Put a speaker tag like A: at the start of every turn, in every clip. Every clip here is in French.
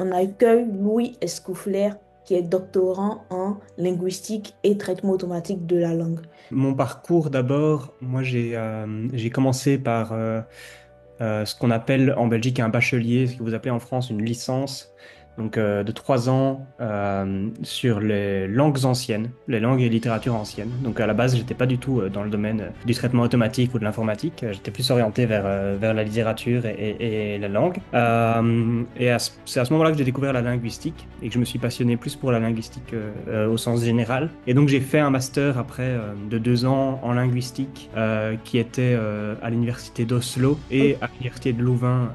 A: On accueille Louis Escouflair, qui est doctorant en linguistique et traitement automatique de la langue.
B: Mon parcours d'abord, moi j'ai commencé par ce qu'on appelle en Belgique un bachelier, ce que vous appelez en France une licence, donc de 3 ans sur les langues anciennes, les langues et littératures anciennes. Donc à la base, j'étais pas du tout dans le domaine du traitement automatique ou de l'informatique. J'étais plus orienté vers la littérature et la langue. C'est à ce moment-là que j'ai découvert la linguistique et que je me suis passionné plus pour la linguistique au sens général. Et donc j'ai fait un master après de 2 ans en linguistique qui était à l'université d'Oslo et à l'université de Louvain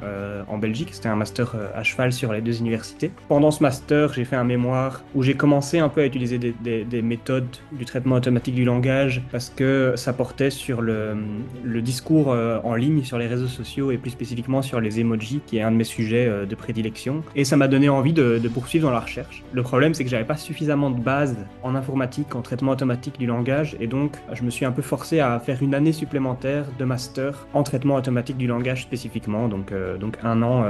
B: en Belgique. C'était un master à cheval sur les deux universités. Pendant ce master, j'ai fait un mémoire où j'ai commencé un peu à utiliser des méthodes du traitement automatique du langage parce que ça portait sur le discours en ligne sur les réseaux sociaux et plus spécifiquement sur les emojis, qui est un de mes sujets de prédilection. Et ça m'a donné envie de poursuivre dans la recherche. Le problème, c'est que j'avais pas suffisamment de base en informatique, en traitement automatique du langage, et donc je me suis un peu forcé à faire une année supplémentaire de master en traitement automatique du langage spécifiquement, donc un an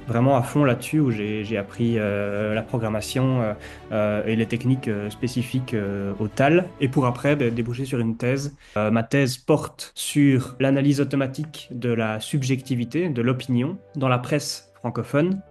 B: vraiment à fond là-dessus où j'ai appris la programmation et les techniques spécifiques au TAL, et pour après déboucher sur une thèse. Ma thèse porte sur l'analyse automatique de la subjectivité, de l'opinion dans la presse francophone.